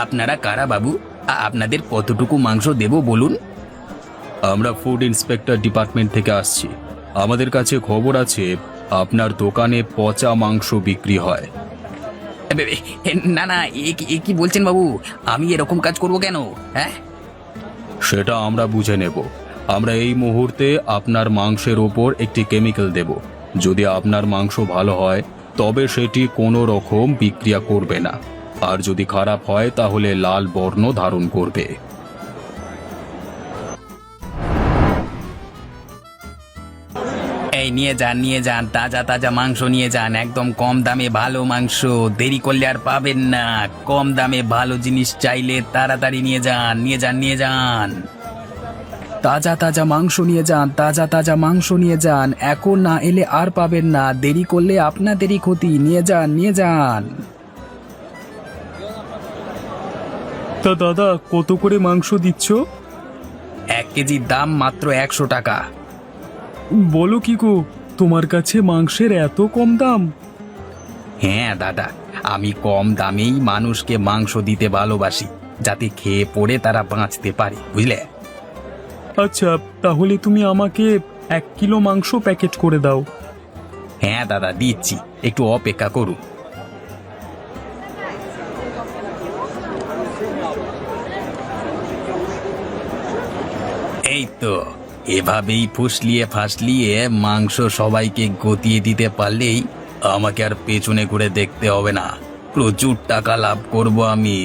আপনারা কারা বাবু? আপনাদের কতটুকু মাংস দেব বলুন? আমরা ফুড ইন্সপেক্টর ডিপার্টমেন্ট থেকে আসছি। আমাদের কাছে খবর আছে আপনার দোকানে পচা মাংস বিক্রি হয়। না না, এ কি বলছেন বাবু? আমি এরকম কাজ করব কেন? হ্যাঁ, সেটা আমরা বুঝে নেব। আমরা এই মুহূর্তে আপনার মাংসের ওপর একটি কেমিক্যাল দেব। যদি আপনার মাংস ভালো হয় তবে সেটি কোনো রকম বিক্রিয়া করবে না, আর যদি খারাপ হয় তাহলে লাল বর্ণ ধারণ করবে। এই নিয়ে যান তাজা তাজা মাংস নিয়ে যান, একদম কম দামে ভালো মাংস। দেরি করলে আর পাবেন না। কম দামে ভালো জিনিস চাইলে তাড়াতাড়ি নিয়ে যান। তাজা তাজা মাংস নিয়ে যান, তাজা তাজা মাংস নিয়ে যান। এখন না এলে আর পাবেন না। দেরি করলে আপনাদেরই ক্ষতি। নিয়ে যান। তা দাদা, কত করে মাংস দিচ্ছ? 1 কেজির দাম মাত্র 100 টাকা। বলো কি গো, তোমার কাছে মাংসের এত কম দাম? হ্যাঁ দাদা, আমি কম দামেই মানুষকে মাংস দিতে ভালোবাসি, যাতে খেয়ে পড়ে তারা বাঁচতে পারে, বুঝলে? আচ্ছা, তাহলে তুমি আমাকে 1 কিলো মাংস প্যাকেট করে দাও। হ্যাঁ দাদা, দিচ্ছি, একটু অপেক্ষা করুন। এই তো, এভাবেই ফাসলিয়ে মাংস সবাইকে গতিয়ে দিতে পারলেই আমাকে আর পেছনে ঘুরে দেখতে হবে না। প্রচুর টাকা লাভ করব আমি।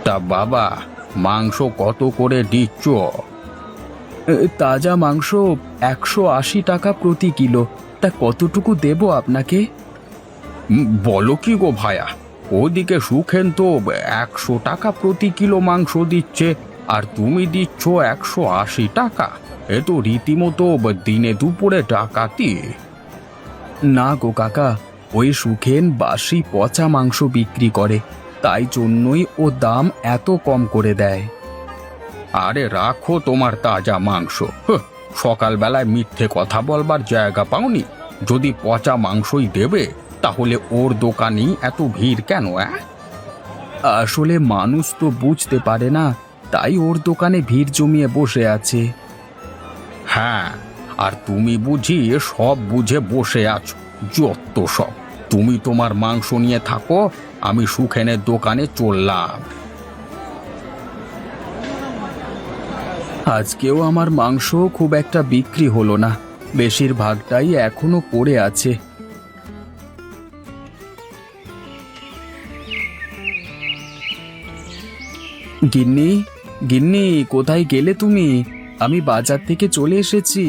তা বাবা, মাংস কত করে দিচ্ছ? তাজা মাংস 180 টাকা প্রতি কিলো। তা কতটুকু দেব আপনাকে? বলো কি গো ভায়া, ওদিকে সুখেন তো 100 টাকা প্রতি কিলো মাংস দিচ্ছে, আর তুমি দিচ্ছ 180 টাকা। এ তো রীতিমতো দিনে দুপুরে ডাকাতি। না গো কাকা, ওই সুখেন বাসি পচা মাংস বিক্রি করে, তাই জন্যই ও দাম এত কম করে দেয়। আরে রাখো তোমার তাজা মাংস। সকালবেলায় মিথ্যে কথা বলবার জায়গা পাওনি? যদি পচা মাংসই দেবে তাহলে ওর দোকানেই এত ভিড় কেন? আসলে মানুষ তো বুঝতে পারে না, তাই ওর দোকানে ভিড় জমিয়ে বসে আছে। হ্যাঁ, আর তুমি বুঝি সব বুঝে বসে আছো। যত সব। তুমি তোমার মাংস নিয়ে থাকো, আমি সুখেনের দোকানে চললাম। আজকেও আমার মাংস খুব একটা বিক্রি হলো না, বেশিরভাগটাই এখনো পড়ে আছে। গিন্নি, গিন্নি, কোথায় গেলে তুমি? আমি বাজার থেকে চলে এসেছি।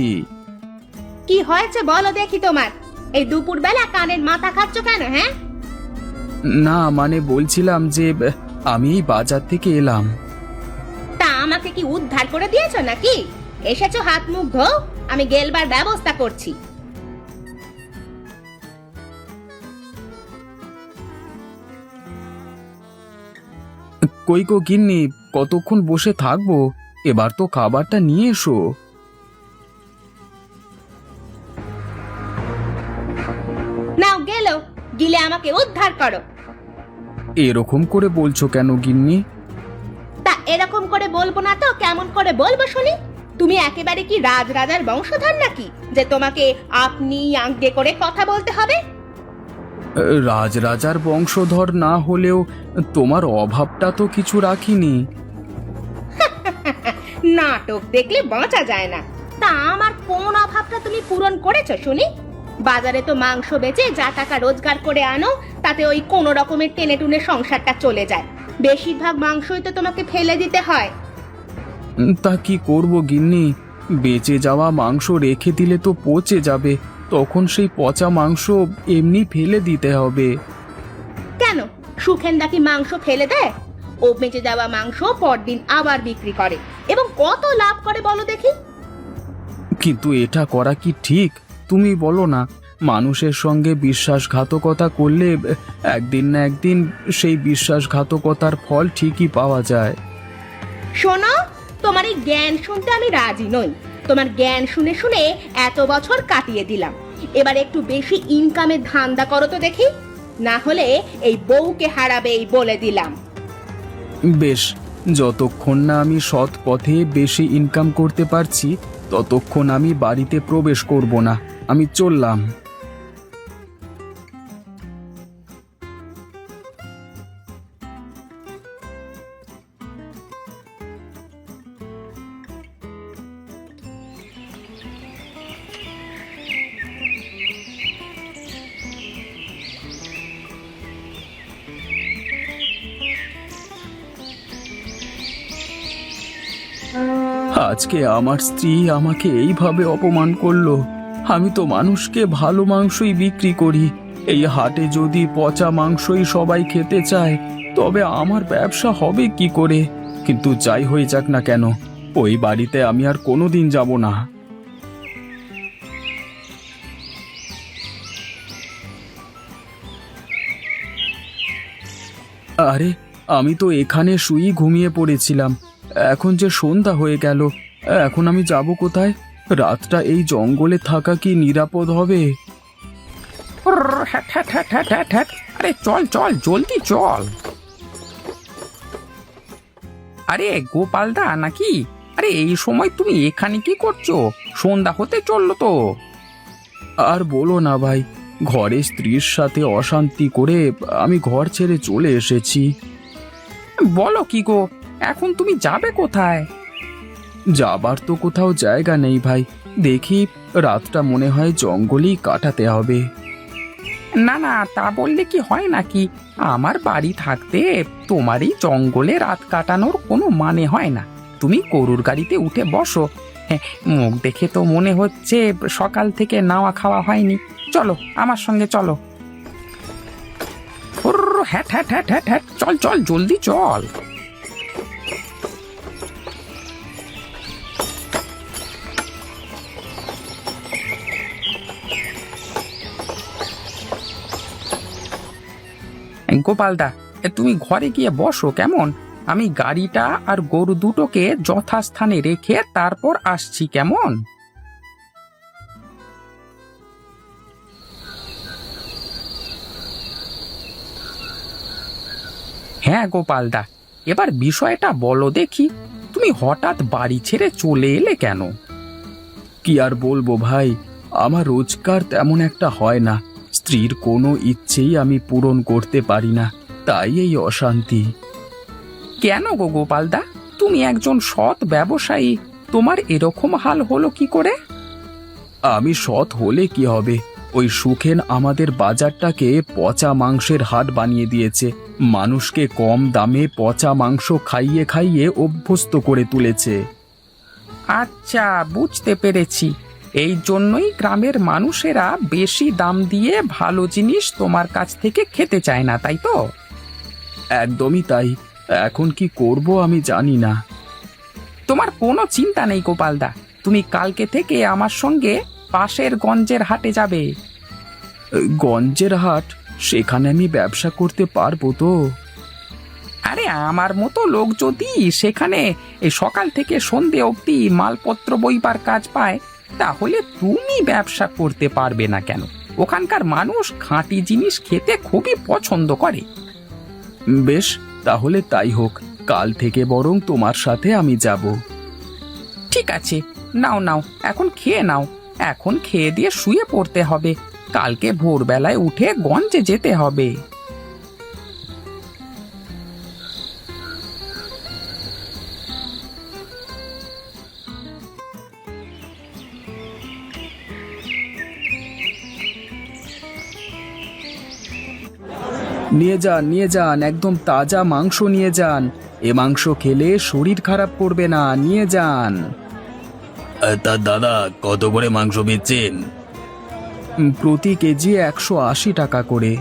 কি হয়েছে বলো দেখি তোমার? এই দুপুরবেলা কানের মাথা খাচ্ছ কেন? হ্যাঁ, না মানে বলছিলাম যে আমি এই বাজার থেকে এলাম। তা আমাকে কি উদ্ধার করে দিয়েছো নাকি? এসেছো হাত মুখ ধো, আমি গেলবার ব্যবস্থা করছি। কই গো গিন্নি, কতক্ষণ বসে থাকবো? এবার তো খাবারটা নিয়ে এসো। নাও গেলো, গিলে আমাকে উদ্ধার করো। এরকম করে বলছো কেন গিন্নি? তা এরকম করে বলবো না তো কেমন করে বলবো শুনি? তুমি একেবারে কি রাজার বংশধর নাকি যে তোমাকে আপনি আজ্ঞে করে কথা বলতে হবে? রাজার বংশধর না হলেও তোমার অভাবটা তো কিছু রাখিনি। নাটক দেখলে বাঁচা যায় না। তা আমার কোন অভাবটা তুমি পূরণ করেছো শুনি? বাজারে তো মাংস বেচে যা টাকা রোজগার করে আনো, তাতে ওই কোন রকমের টেনে টুনে সংসারটা চলে যায়। বেশিরভাগ মাংসই তো তোমাকে ফেলে দিতে হয়। তা কি করব গিন্নি, বেঁচে যাওয়া মাংস রেখে দিলে তো পচে যাবে, তখন সেই পচা মাংস এমনি ফেলে দিতে হবে। কেন, সুখেন্দা কি মাংস ফেলে দেয়? ও বেঁচে যাওয়া মাংস পরদিন আবার বিক্রি করে এবং কত লাভ করে বলো দেখি। কিন্তু এটা করা কি ঠিক? তুমি বলো না, মানুষের সঙ্গে বিশ্বাসঘাতকতা করলে একদিন না একদিন সেই বিশ্বাসঘাতকতার ফল ঠিকই পাওয়া যায়। শোনো, তোমার এই জ্ঞান শুনতে আমি রাজি নই। তোমার জ্ঞান শুনে শুনে এত বছর কাটিয়ে দিলাম, এবার একটু বেশি ইনকামের ধান্দা করো তো দেখি। না হলে এই বউকে হারাবে এই বলে দিলাম। বেশ, যতক্ষণ না আমি সৎ পথে বেশি ইনকাম করতে পারছি ততক্ষণ আমি বাড়িতে প্রবেশ করব না। আমি চললাম। আজকে আমার স্ত্রী আমাকে এইভাবে অপমান করলো। আমি তো মানুষকে ভালো মাংসই বিক্রি করি। এই হাটে যদি পচা মাংসই সবাই খেতে চায় তবে আমার ব্যবসা হবে কি করে? কিন্তু যাই হয়ে যাক না কেন, ওই বাড়িতে আমি আর কোনোদিন যাব না। আরে, আমি তো এখানে শুয়েই ঘুমিয়ে পড়েছিলাম। এখন যে সন্ধ্যা হয়ে গেল, এখন আমি যাব কোথায়? রাতটা এই জঙ্গলে থাকা কি নিরাপদ হবে? হ্যাট হ্যাট হ্যাট হ্যাট হ্যাট হ্যাট। আরে চল চল, জলদি চল। আরে গোপালদা নাকি? আরে এই সময় তুমি এখানে কি করছো? সন্ধ্যা হতে চললো তো। আর বলো না ভাই, ঘরে স্ত্রীর সাথে অশান্তি করে আমি ঘর ছেড়ে চলে এসেছি। বলো কি গো, এখন তুমি যাবে কোথায়? যাবার তো কোথাও জায়গা নেই ভাই। দেখি, রাতটা মনে হয় জঙ্গলেই কাটাতে হবে। না না, তা বললে কি হয় নাকি? আমার বাড়ি থাকতে তোমার এই জঙ্গলে রাত কাটানোর কোনো মানে হয় না। তুমি গরুর গাড়িতে উঠে বসো। হ্যাঁ, মুখ দেখে তো মনে হচ্ছে সকাল থেকে নাওয়া খাওয়া হয়নি। চলো আমার সঙ্গে চলো। হ্যাট হ্যাট হ্যাট হ্যাট হ্যাট, চল চল, জলদি চল। গোপালদা, তুমি ঘরে গিয়ে বসো কেমন? আমি গাড়িটা আর গরু দুটোকে যথাস্থানে রেখে তারপর আসছি কেমন? হ্যাঁ গোপালদা, এবার বিষয়টা বলো দেখি। তুমি হঠাৎ বাড়ি ছেড়ে চলে এলে কেন? কি আর বলবো ভাই, আমার রোজগার তেমন একটা হয় না। স্ত্রীর কোনো ইচ্ছেই আমি পূরণ করতে পারি না, তাই এই অশান্তি। কেন গো গোপালদা, তুমি একজন সৎ ব্যবসায়ী, তোমার এরকম হাল হলো কি করে? আমি সৎ হলে কি হবে? ওই সুখেন আমাদের বাজারটাকে পচা মাংসের হাট বানিয়ে দিয়েছে। মানুষকে কম দামে পচা মাংস খাইয়ে খাইয়ে অভ্যস্ত করে তুলেছে। আচ্ছা, বুঝতে পেরেছি। এই জন্যই গ্রামের মানুষেরা বেশি দাম দিয়ে ভালো জিনিস তোমার কাছ থেকে খেতে চায় না, তাই তো? একদমই তাই। এখন কি করব আমি জানি না। তোমার কোনো চিন্তা নেই গোপালদা, তুমি কালকে থেকে আমার সঙ্গে পাশের গঞ্জের হাটে যাবে। গঞ্জের হাট? সেখানে আমি ব্যবসা করতে পারবো তো? আরে আমার মতো লোক যদি সেখানে এই সকাল থেকে সন্ধে অবধি মালপত্র বইবার কাজ পায়, তাহলে তুমি ব্যবসা করতে পারবে না কেন? ওখানকার মানুষ খাঁটি জিনিস খেতে খুবই পছন্দ করে। বেশ, তাহলে তাই হোক। কাল থেকে বরং তোমার সাথে আমি যাব। ঠিক আছে, নাও নাও, এখন খেয়ে নাও। এখন খেয়ে দিয়ে শুয়ে পড়তে হবে। কালকে ভোরবেলায় উঠে গঞ্জে যেতে হবে। নিয়ে যান, নিয়ে যান, একদম তাজা মাংস নিয়ে যান। এ মাংস খেলে শরীর খারাপ করবে না, নিয়ে যান। তা দাদা, কত করে মাংস বেচছেন? প্রতি কেজি 180 টাকা করে।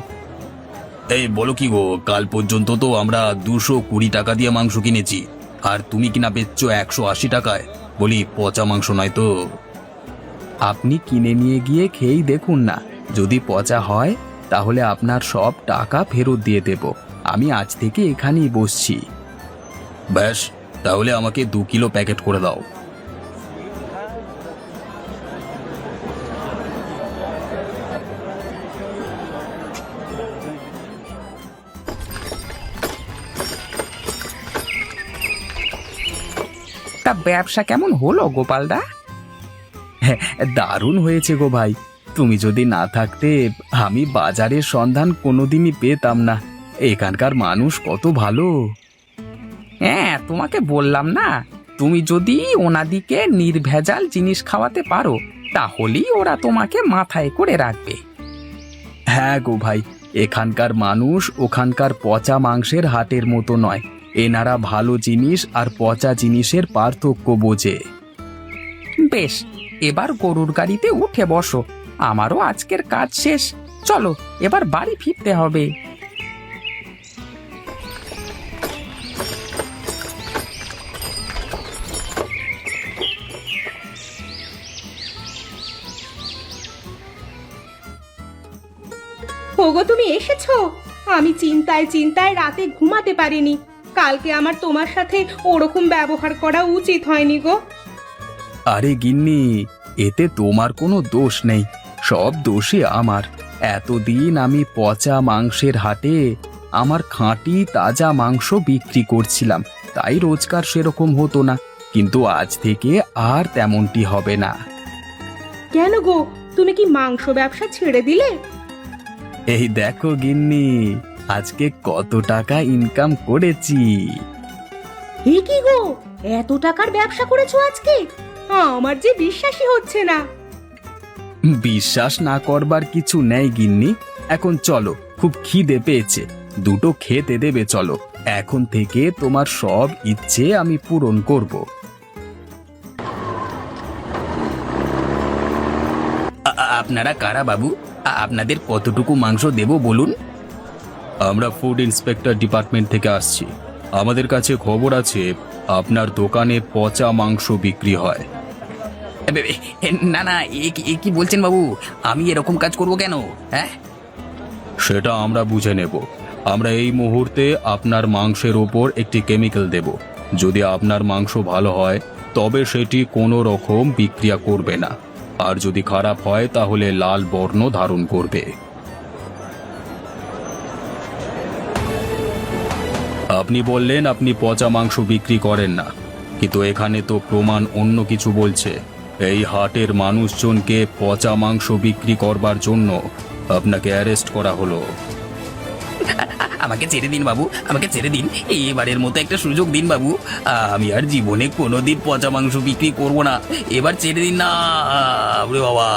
এই বলো কি গো, কাল পর্যন্ত তো আমরা 220 টাকা দিয়ে মাংস কিনেছি, আর তুমি কিনা বেচছো 180 টাকায়। বলি, পচা মাংস নয় তো? আপনি কিনে নিয়ে গিয়ে খেয়েই দেখুন না, যদি পচা হয় তাহলে আপনার সব টাকা ফেরত দিয়ে দেব। আমি আজ থেকে এখানেই বসছি। ব্যাস, তাহলে আমাকে 2 কিলো প্যাকেট করে দাও। তা ব্যবসা কেমন হলো গোপালদা? দারুণ হয়েছে গো ভাই। তুমি যদি না থাকতে আমি বাজারের সন্ধান কোনোদিনই পেতাম না। এখানকার মানুষ কত ভালো। হ্যাঁ, তোমাকে বললাম না, তুমি যদি ওনাদিকে নির্ভেজাল জিনিস খাওয়াতে পারো তাহলেই ওরা তোমাকে মাথায় করে রাখবে। হ্যাঁ গো ভাই, এখানকার মানুষ ওখানকার পচা মাংসের হাটের মতো নয়। এনারা ভালো জিনিস আর পচা জিনিসের পার্থক্য বোঝে। বেশ, এবার গরুর গাড়িতে উঠে বসো, আমারও আজকের কাজ শেষ। চলো এবার বাড়ি ফিরতে হবে। ওগো তুমি এসেছো? আমি চিন্তায় চিন্তায় রাতে ঘুমাতে পারিনি। কালকে আমার তোমার সাথে ওরকম ব্যবহার করা উচিত হয়নি গো। আরে গিন্নি, এতে তোমার কোনো দোষ নেই, সব দোষই আমার। এতদিন আমি পচা মাংসের হাটে আমার খাঁটি তাজা মাংস বিক্রি করছিলাম, তাই রোজগার সেরকম হতো না। কিন্তু আজ থেকে আর তেমনটি হবে না। কেন গো, তুমি কি মাংস ব্যবসা ছেড়ে দিলে? এই দেখো গিন্নি, আজকে কত টাকা ইনকাম করেছি। এ কি গো, এত টাকার ব্যবসা করেছো আজকে? আমার যে বিশ্বাসই হচ্ছে না। বিশ্বাস না করবার কিছু নেই গিন্নি। এখন চলো, খুব খিদে পেয়েছে, দুটো খেতে দেবে চলো। এখন থেকে তোমার সব ইচ্ছে আমি পূরণ করব। আপনারা কারা বাবু? আপনাদের কতটুকু মাংস দেব বলুন? আমরা ফুড ইন্সপেক্টর ডিপার্টমেন্ট থেকে আসছি। আমাদের কাছে খবর আছে আপনার দোকানে পচা মাংস বিক্রি হয়। না না, এ কি বলছেন বাবু? আমি এরকম কাজ করব কেন? হ্যাঁ, সেটা আমরা বুঝে নেব। আমরা এই মুহূর্তে আপনার মাংসের ওপর একটি কেমিক্যাল দেব। যদি আপনার মাংস ভালো হয় তবে সেটি কোনো রকম বিক্রিয়া করবে না, আর যদি খারাপ হয় তাহলে লাল বর্ণ ধারণ করবে। আপনি বললেন আপনি পচা মাংস বিক্রি করেন না, কিন্তু এখানে তো প্রমাণ অন্য কিছু বলছে। এই হাটের মানুষজনকে পচা মাংস বিক্রি করবার জন্য আপনাকে অ্যারেস্ট করা হলো। আমাকে ছেড়ে দিন বাবু, আমাকে ছেড়ে দিন। এবারের মতো একটা সুযোগ দিন বাবু। আমি আর জীবনে কোনোদিন পচা মাংস বিক্রি করব না। এবার ছেড়ে দিন না, ওরে বাবা।